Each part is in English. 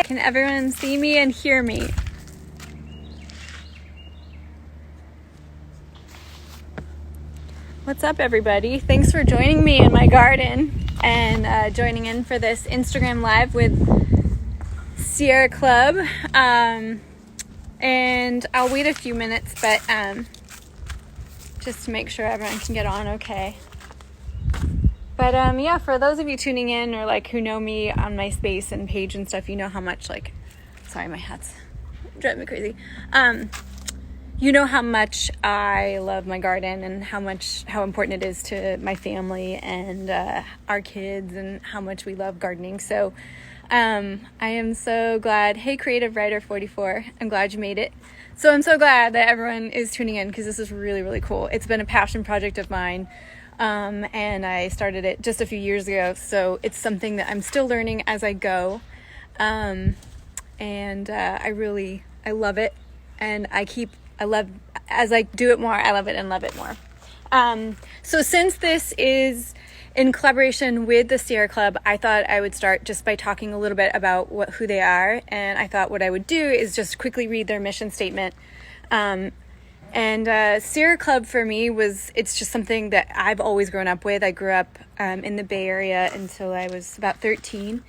Can everyone see me and hear me? What's up, everybody? Thanks for joining me in my garden and joining in for this Instagram Live with Sierra Club. And I'll wait a few minutes, but just to make sure everyone can get on okay. But yeah, for those of you tuning in or like who know me on my space and page and stuff, you know how much sorry, my hat's driving me crazy. You know how much I love my garden and how important it is to my family and our kids and how much we love gardening. So I am so glad. Hey, Creative Writer 44, I'm glad you made it. So I'm so glad that everyone is tuning in because this is really, really cool. It's been a passion project of mine. And I started it just a few years ago, so it's something that I'm still learning as I go, and I love it, and as I do it more, I love it and love it more. So since this is in collaboration with the Sierra Club, I thought I would start just by talking a little bit about who they are, and I thought what I would do is just quickly read their mission statement. And Sierra Club for me it's just something that I've always grown up with. I grew up in the Bay Area until I was about 13.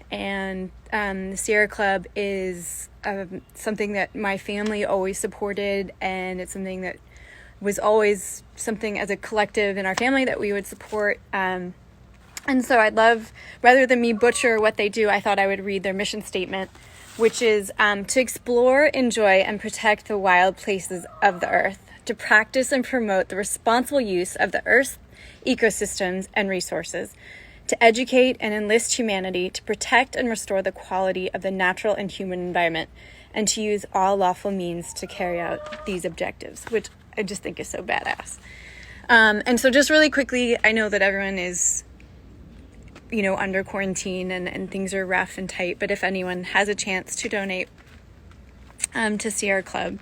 And the Sierra Club is something that my family always supported. And it's something that was always something as a collective in our family that we would support. And so I'd love, rather than me butcher what they do, I thought I would read their mission statement, which is to explore, enjoy, and protect the wild places of the earth, to practice and promote the responsible use of the earth's ecosystems and resources, to educate and enlist humanity to protect and restore the quality of the natural and human environment, and to use all lawful means to carry out these objectives, which I just think is so badass. And so just really quickly, I know that everyone is under quarantine and things are rough and tight. But if anyone has a chance to donate to Sierra Club,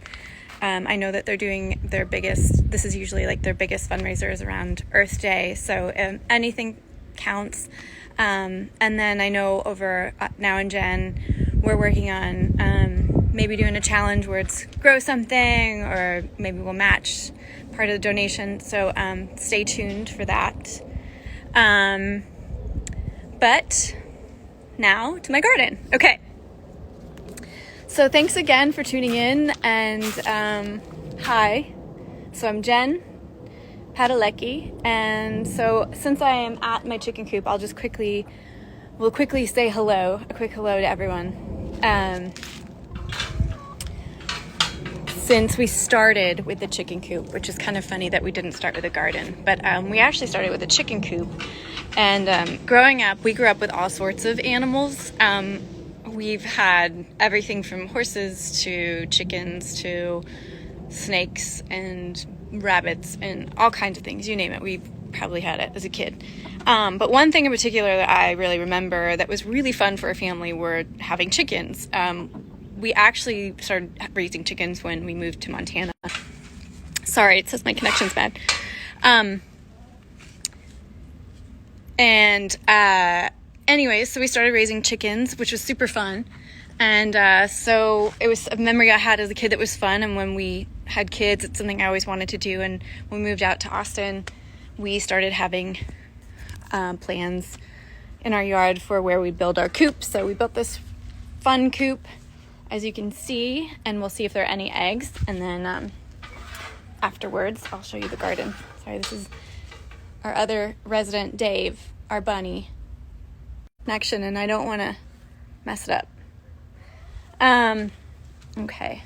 I know that they're doing this is usually like their biggest fundraisers around Earth Day. So anything counts. And then I know over Now and Jen, we're working on maybe doing a challenge where it's grow something, or maybe we'll match part of the donation. So stay tuned for that. But now to my garden. Okay. So thanks again for tuning in. And hi. So I'm Jen Padalecki. And so since I am at my chicken coop, we'll quickly say hello. A quick hello to everyone. Since we started with the chicken coop, which is kind of funny that we didn't start with a garden, but we actually started with a chicken coop. And growing up, we grew up with all sorts of animals. We've had everything from horses to chickens to snakes and rabbits and all kinds of things. You name it, we probably had it as a kid. But one thing in particular that I really remember that was really fun for a family were having chickens. We actually started raising chickens when we moved to Montana. Sorry, it says my connection's bad. Anyways, so we started raising chickens, which was super fun. And so it was a memory I had as a kid that was fun. And when we had kids, it's something I always wanted to do. And when we moved out to Austin, we started having plans in our yard for where we build our coop. So we built this fun coop, as you can see, and we'll see if there are any eggs. And then afterwards, I'll show you the garden. Sorry, this is our other resident, Dave, our bunny connection, and I don't want to mess it up. Okay.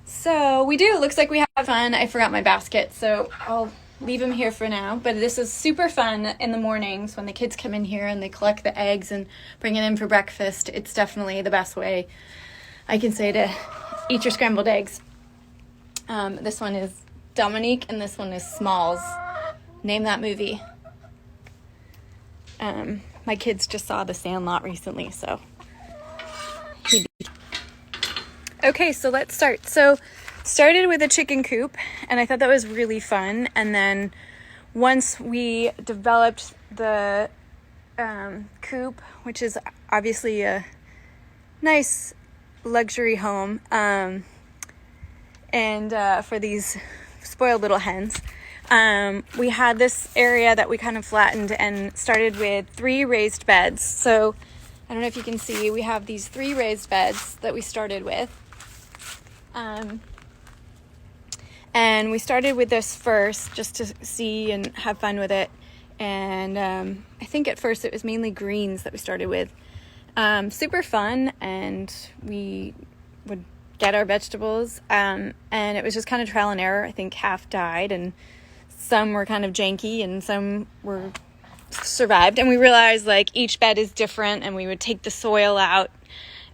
So it looks like we have fun. I forgot my basket, so I'll leave him here for now. But this is super fun in the mornings when the kids come in here and they collect the eggs and bring it in for breakfast. It's definitely the best way I can say to eat your scrambled eggs. This one is Dominique and this one is Smalls. Name that movie. My kids just saw The Sandlot recently, so. Okay, so let's start. So started with a chicken coop, and I thought that was really fun. And then once we developed the coop, which is obviously a nice luxury home, and for these spoiled little hens. We had this area that we kind of flattened and started with 3 raised beds. So I don't know if you can see, we have these 3 raised beds that we started with. And we started with this first just to see and have fun with it. And I think at first it was mainly greens that we started with. Super fun, and we would get our vegetables, and it was just kind of trial and error. I think half died, and some were kind of janky, and some were survived. And we realized like each bed is different, and we would take the soil out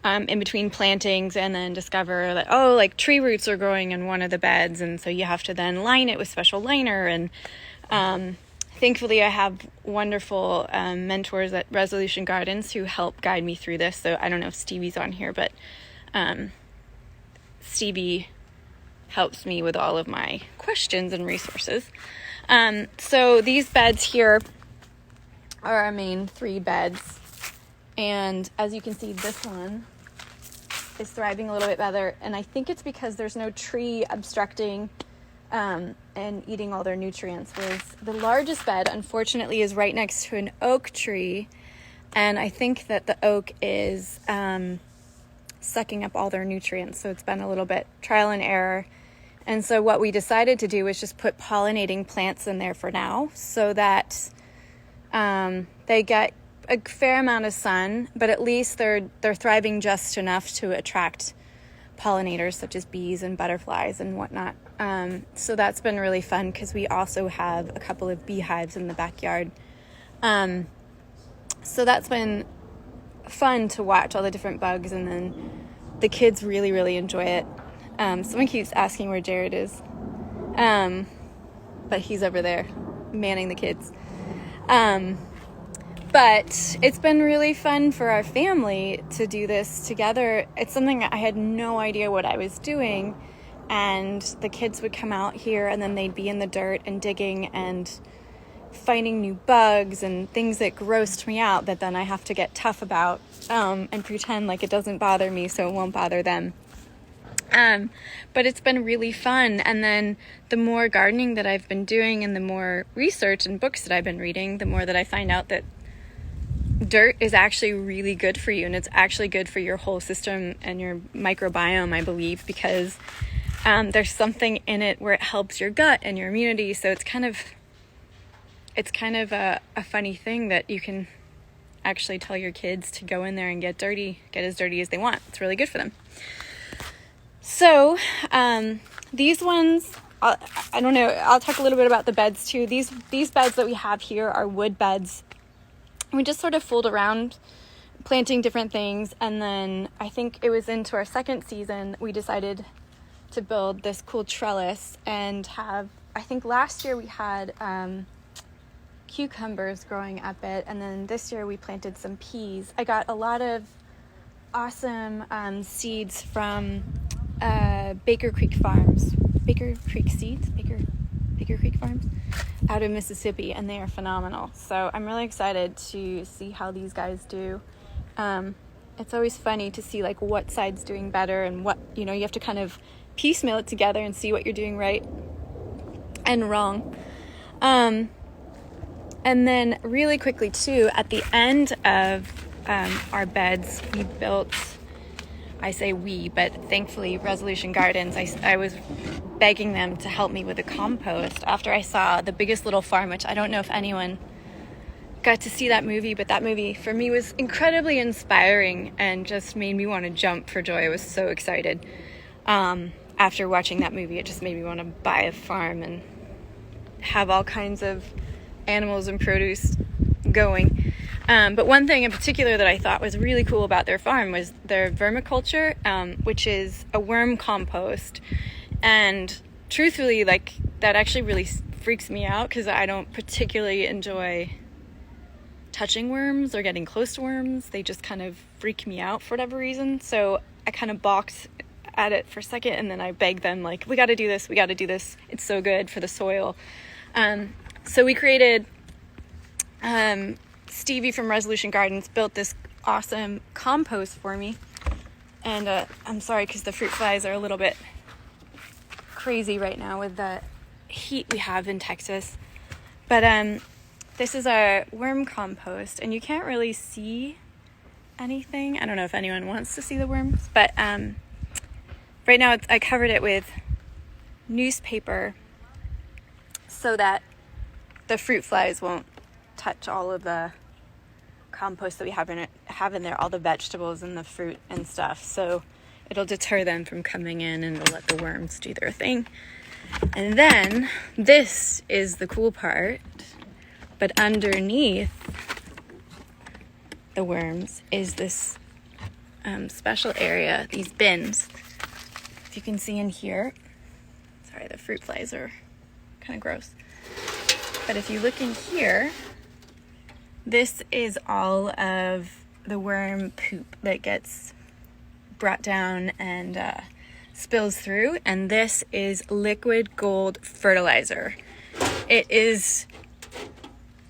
in between plantings and then discover that, oh, like tree roots are growing in one of the beds, and so you have to then line it with special liner. And thankfully I have wonderful mentors at Resolution Gardens who help guide me through this. So I don't know if Stevie's on here, but Stevie helps me with all of my questions and resources. So these beds here are our main 3 beds, and as you can see, this one is thriving a little bit better, and I think it's because there's no tree obstructing and eating all their nutrients. Whereas the largest bed, unfortunately, is right next to an oak tree, and I think that the oak is sucking up all their nutrients, so it's been a little bit trial and error. And so what we decided to do was just put pollinating plants in there for now, so that they get a fair amount of sun, but at least they're thriving just enough to attract pollinators such as bees and butterflies and whatnot. So that's been really fun because we also have a couple of beehives in the backyard. So that's been fun to watch all the different bugs, and then the kids really, really enjoy it. Someone keeps asking where Jared is, but he's over there manning the kids. But it's been really fun for our family to do this together. It's something I had no idea what I was doing, and the kids would come out here and then they'd be in the dirt and digging and finding new bugs and things that grossed me out that then I have to get tough about and pretend like it doesn't bother me so it won't bother them. But it's been really fun. And then the more gardening that I've been doing and the more research and books that I've been reading, the more that I find out that dirt is actually really good for you, and it's actually good for your whole system and your microbiome, I believe, because there's something in it where it helps your gut and your immunity. So it's kind of a funny thing that you can actually tell your kids to go in there and get as dirty as they want. It's really good for them. So these ones, I don't know, I'll talk a little bit about the beds too. These beds that we have here are wood beds. We just sort of fooled around planting different things, and then I think it was into our second season we decided to build this cool trellis and have, I think last year we had cucumbers growing up it, and then this year we planted some peas. I got a lot of awesome seeds from Baker Creek Farms out of Mississippi, and they are phenomenal. So I'm really excited to see how these guys do. It's always funny to see like what side's doing better, and what, you have to kind of piecemeal it together and see what you're doing right and wrong. And then really quickly too, at the end of our beds, we built, I say we, but thankfully Resolution Gardens, I was begging them to help me with the compost after I saw The Biggest Little Farm, which I don't know if anyone got to see that movie, but that movie for me was incredibly inspiring and just made me want to jump for joy. I was so excited. After watching that movie, it just made me want to buy a farm and have all kinds of animals and produce going. But one thing in particular that I thought was really cool about their farm was their vermiculture, which is a worm compost. And truthfully, like, that actually really freaks me out because I don't particularly enjoy touching worms or getting close to worms. They just kind of freak me out for whatever reason. So I kind of balked at it for a second, and then I begged them, like, we got to do this. It's so good for the soil. So we created, Stevie from Resolution Gardens built this awesome compost for me. And I'm sorry because the fruit flies are a little bit crazy right now with the heat we have in Texas. But this is our worm compost, and you can't really see anything. I don't know if anyone wants to see the worms, but right now I covered it with newspaper so that the fruit flies won't touch all of the compost that we have in there, all the vegetables and the fruit and stuff. So it'll deter them from coming in, and it'll let the worms do their thing. And then this is the cool part, but underneath the worms is this special area, these bins. If you can see in here, sorry, the fruit flies are kind of gross. But if you look in here, this is all of the worm poop that gets brought down and spills through, and this is liquid gold fertilizer. It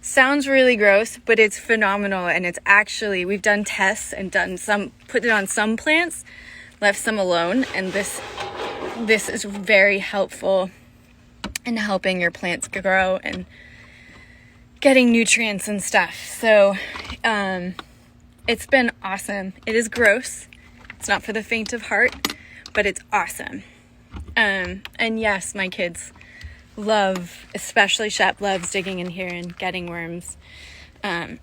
sounds really gross, but it's phenomenal, and it's actually, we've done tests and put it on some plants, left some alone, and this is very helpful in helping your plants grow and getting nutrients and stuff. So it's been awesome. It is gross. It's not for the faint of heart, but it's awesome. And yes, my kids love, especially Shep loves digging in here and getting worms. So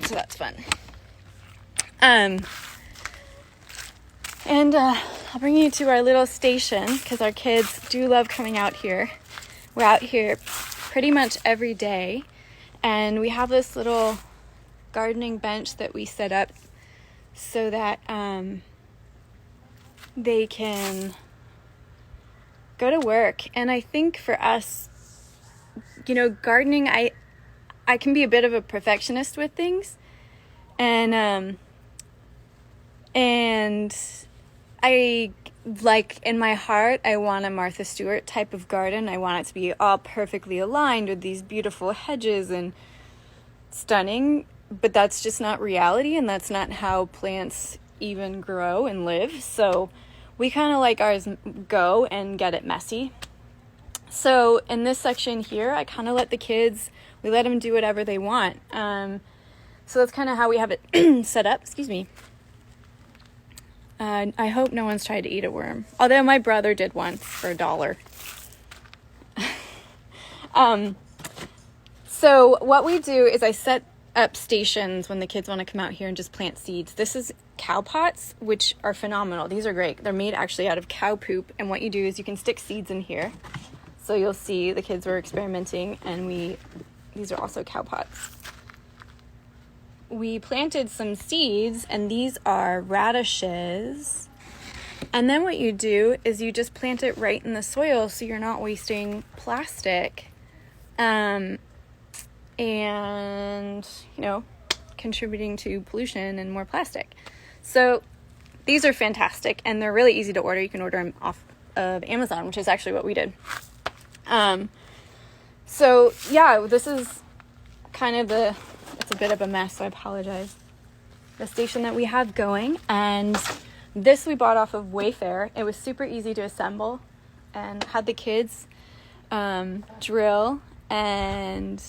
that's fun. And I'll bring you to our little station because our kids do love coming out here. We're out here pretty much every day, and we have this little gardening bench that we set up so that they can go to work. And I think for us, gardening, I can be a bit of a perfectionist with things, and I, like, in my heart, I want a Martha Stewart type of garden. I want it to be all perfectly aligned with these beautiful hedges and stunning, but that's just not reality, and that's not how plants even grow and live. So we kind of like ours go and get it messy. So in this section here, I kind of let the kids, we let them do whatever they want. So that's kind of how we have it set up. Excuse me. I hope no one's tried to eat a worm. Although my brother did once for $1. So what we do is I set up stations when the kids want to come out here and just plant seeds. This is cow pots, which are phenomenal. These are great. They're made actually out of cow poop. And what you do is you can stick seeds in here. So you'll see the kids were experimenting, and these are also cow pots. We planted some seeds, and these are radishes. And then what you do is you just plant it right in the soil so you're not wasting plastic. And, contributing to pollution and more plastic. So these are fantastic, and they're really easy to order. You can order them off of Amazon, which is actually what we did. So yeah, this is kind of it's a bit of a mess, so I apologize. The station that we have going, and this we bought off of Wayfair. It was super easy to assemble, and had the kids drill and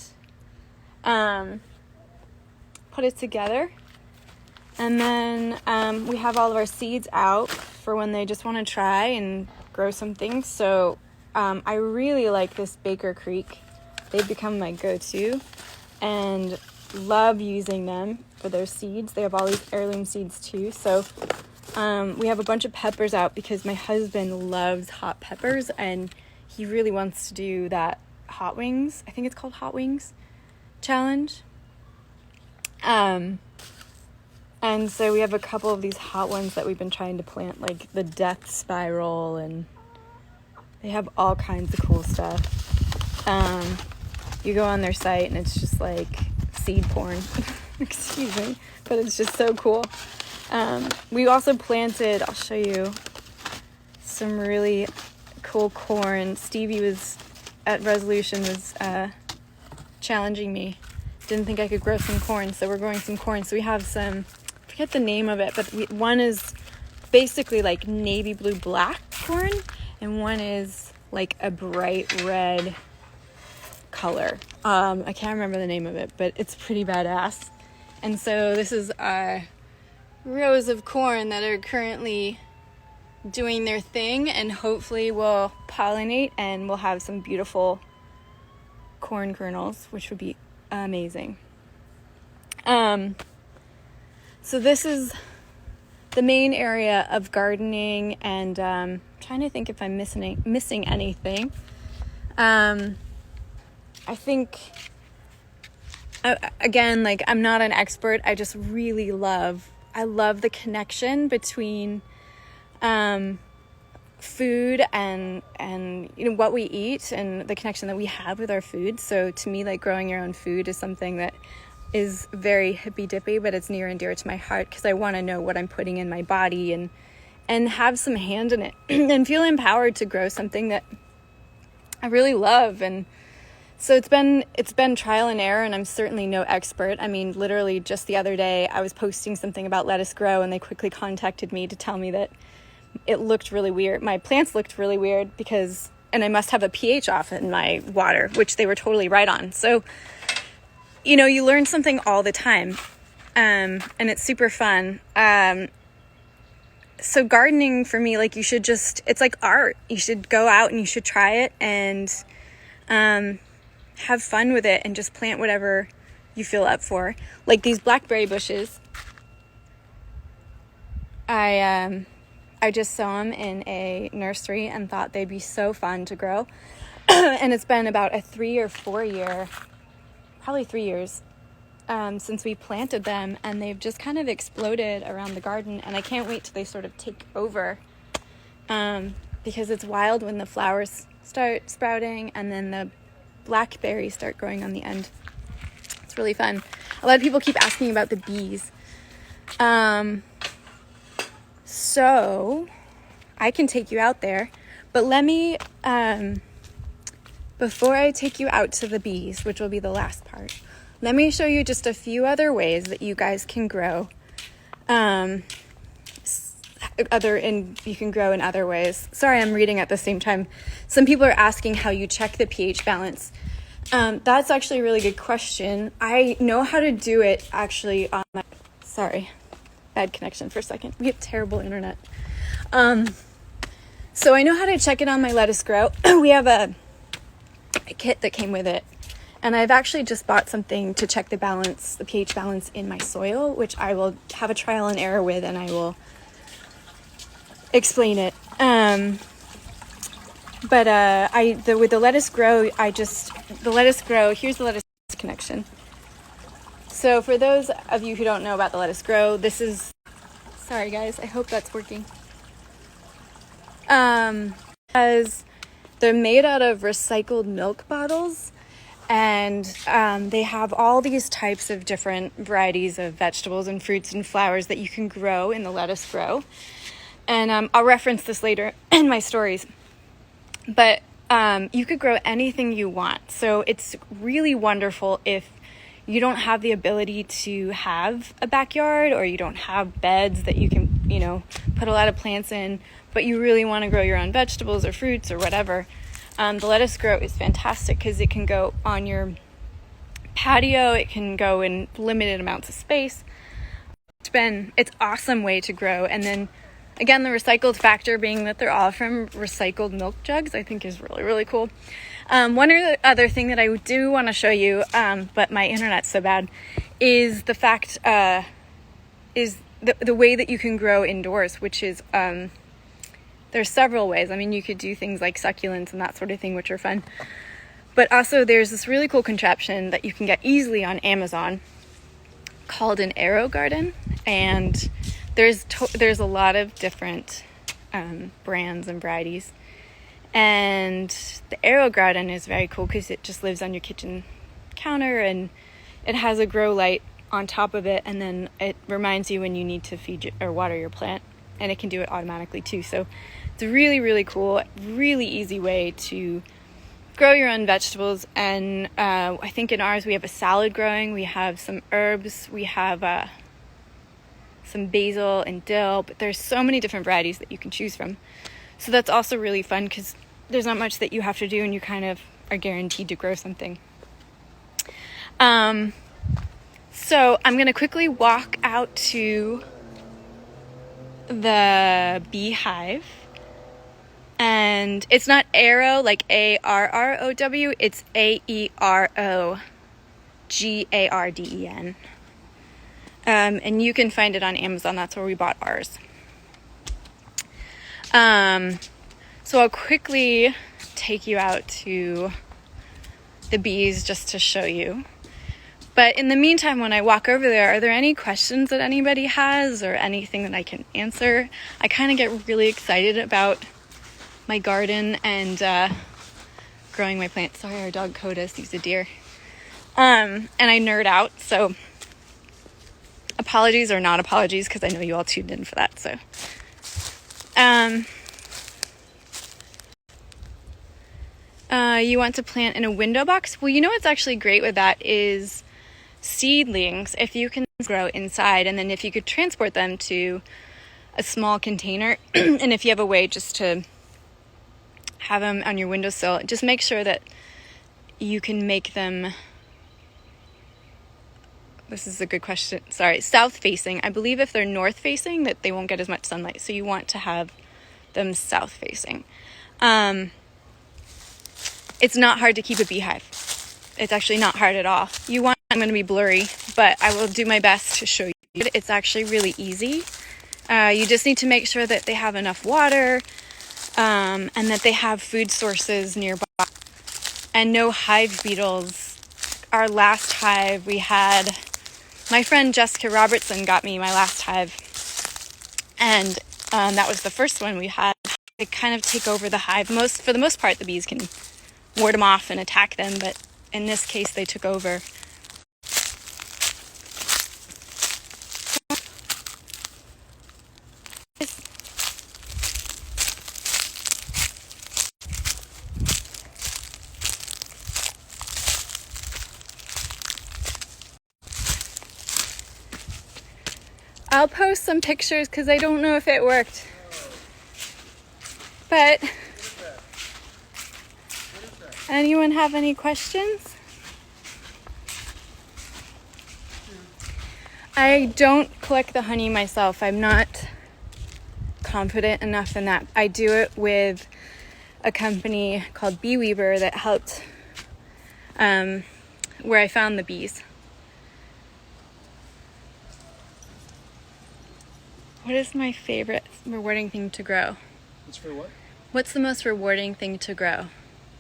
put it together. And then we have all of our seeds out for when they just want to try and grow some things. So I really like this Baker Creek. They've become my go-to, and love using them for their seeds. They have all these heirloom seeds too. So we have a bunch of peppers out because my husband loves hot peppers, and he really wants to do that Hot Wings, I think it's called Hot Wings challenge. And so we have a couple of these hot ones that we've been trying to plant, like the Death Spiral, and they have all kinds of cool stuff. You go on their site and it's just like seed porn. Excuse me, but it's just so cool. We also planted, I'll show you, some really cool corn. Stevie was at Resolution was challenging me. Didn't think I could grow some corn, so we're growing some corn. So we have some, I forget the name of it, but one is basically like navy blue black corn, and one is like a bright red color. I can't remember the name of it, but it's pretty badass. And so this is rows of corn that are currently doing their thing, and hopefully will pollinate and we'll have some beautiful corn kernels, which would be amazing. So this is the main area of gardening, and trying to think if I'm missing anything. I think, again, like, I'm not an expert. I just really love the connection between food and you know what we eat, and the connection that we have with our food. So to me, like, growing your own food is something that is very hippy dippy, but it's near and dear to my heart, because I want to know what I'm putting in my body and have some hand in it and feel empowered to grow something that I really love. And so it's been trial and error, and I'm certainly no expert. I mean, literally just the other day I was posting something about Let Us Grow, and they quickly contacted me to tell me that it looked really weird. My plants looked really weird and I must have a pH off in my water, which they were totally right on. So, you know, you learn something all the time, and it's super fun. So gardening for me, like, it's like art. You should go out and you should try it, and have fun with it, and just plant whatever you feel up for. Like these blackberry bushes, I just saw them in a nursery and thought they'd be so fun to grow. And it's been about a 3 or 4 year, probably 3 years, since we planted them, and they've just kind of exploded around the garden, and I can't wait till they sort of take over, because it's wild when the flowers start sprouting and then the blackberries start growing on the end. It's really fun. A lot of people keep asking about the bees. So I can take you out there, but let me, before I take you out to the bees, which will be the last part, let me show you just a few other ways that you guys can grow. You can grow in other ways. Sorry, I'm reading at the same time. Some people are asking how you check the pH balance. That's actually a really good question. I know how to do it actually on my, sorry, bad connection for a second. We have terrible internet. So I know how to check it on my Let Us Grow. We have a kit that came with it. And I've actually just bought something to check the pH balance in my soil, which I will have a trial and error with, and I will explain it. With the Let Us Grow, here's the Let Us connection. So for those of you who don't know about the Let Us Grow, sorry guys, I hope that's working. As they're made out of recycled milk bottles, and they have all these types of different varieties of vegetables and fruits and flowers that you can grow in the Let Us Grow. And I'll reference this later in my stories. But you could grow anything you want. So it's really wonderful if you don't have the ability to have a backyard, or you don't have beds that you can, put a lot of plants in, but you really want to grow your own vegetables or fruits or whatever. The Let Us Grow is fantastic because it can go on your patio. It can go in limited amounts of space. It's awesome way to grow. And then again, the recycled factor being that they're all from recycled milk jugs, I think is really, really cool. One other thing that I do want to show you, but my internet's so bad, is the fact, is the way that you can grow indoors, which is, there's several ways. I mean, you could do things like succulents and that sort of thing, which are fun. But also there's this really cool contraption that you can get easily on Amazon called an AeroGarden. And there's a lot of different brands and varieties. And the AeroGarden is very cool because it just lives on your kitchen counter, and it has a grow light on top of it, and then it reminds you when you need to feed or water your plant, and it can do it automatically too. So it's a really, really cool, really easy way to grow your own vegetables. And I think in ours we have a salad growing, we have some herbs, we have some basil and dill, but there's so many different varieties that you can choose from. So that's also really fun because there's not much that you have to do and you kind of are guaranteed to grow something. So I'm going to quickly walk out to the beehive. And it's not Arrow like ARROW, it's AEROGARDEN. And you can find it on Amazon. That's where we bought ours. So I'll quickly take you out to the bees just to show you. But in the meantime, when I walk over there, are there any questions that anybody has or anything that I can answer? I kind of get really excited about my garden and growing my plants. Sorry, our dog Coda sees a deer. And I nerd out, so apologies or not apologies, because I know you all tuned in for that. So, you want to plant in a window box? Well, you know what's actually great with that is seedlings, if you can grow inside, and then if you could transport them to a small container, and if you have a way just to have them on your windowsill, just make sure that you can make them, this is a good question, sorry, south facing. I believe if they're north facing that they won't get as much sunlight, so you want to have them south facing. It's not hard to keep a beehive. It's actually not hard at all. I'm going to be blurry, but I will do my best to show you. It's actually really easy. You just need to make sure that they have enough water, and that they have food sources nearby, and no hive beetles. Our last hive we had, my friend Jessica Robertson got me my last hive, and that was the first one we had. They kind of take over the hive. For the most part, the bees can ward them off and attack them, but in this case, they took over. I'll post some pictures because I don't know if it worked. But anyone have any questions? I don't collect the honey myself. I'm not confident enough in that. I do it with a company called BeeWeaver that helped where I found the bees. What is my favorite rewarding thing to grow? It's for what? What's the most rewarding thing to grow?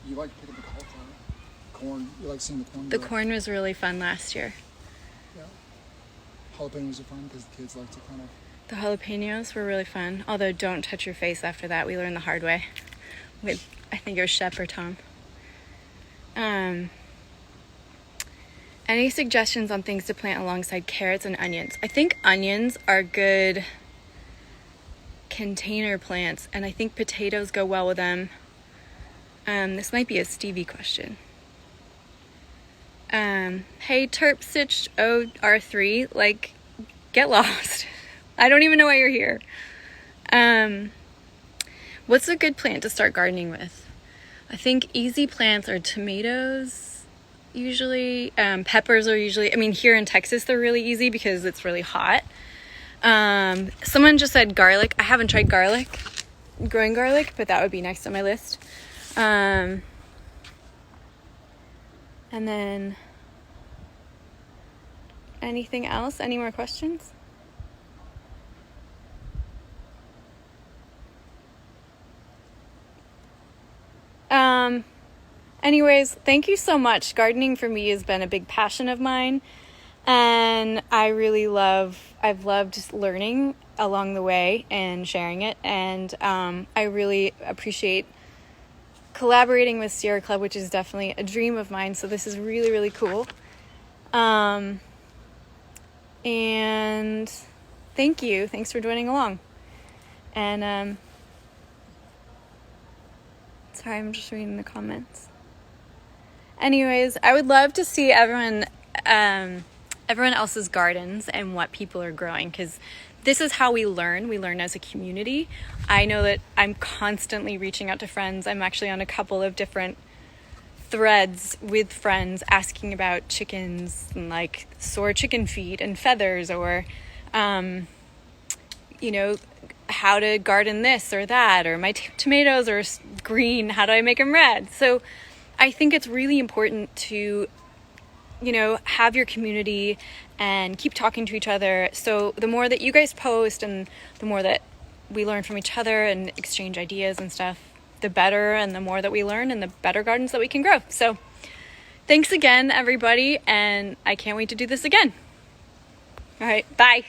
You like picking the cauliflower, corn. You like seeing the corn. The corn was really fun last year. Yeah. Jalapenos are fun because the kids like to kind of. The jalapenos were really fun. Although don't touch your face after that. We learned the hard way. With, I think it was Shep or Tom. Any suggestions on things to plant alongside carrots and onions? I think onions are good container plants, and I think potatoes go well with them. This might be a Stevie question. Hey, Terpstitch OR3, like, get lost. I don't even know why you're here. What's a good plant to start gardening with? I think easy plants are tomatoes, usually. Peppers are usually, I mean, here in Texas, they're really easy because it's really hot. Someone just said garlic. I haven't tried growing garlic, but that would be next on my list. And then anything else? Any more questions? Anyways, thank you so much. Gardening for me has been a big passion of mine. And I've loved learning along the way and sharing it. And I really appreciate collaborating with Sierra Club, which is definitely a dream of mine. So this is really, really cool. And thank you. Thanks for joining along. And sorry, I'm just reading the comments. Anyways, I would love to see everyone else's gardens and what people are growing, because this is how we learn. We learn as a community. I know that I'm constantly reaching out to friends. I'm actually on a couple of different threads with friends asking about chickens and like sore chicken feet and feathers, or you know, how to garden this or that, or my tomatoes are green, how do I make them red? So I think it's really important to, you know, have your community and keep talking to each other. So the more that you guys post and the more that we learn from each other and exchange ideas and stuff, the better, and the more that we learn and the better gardens that we can grow. So thanks again, everybody, and I can't wait to do this again. All right, bye.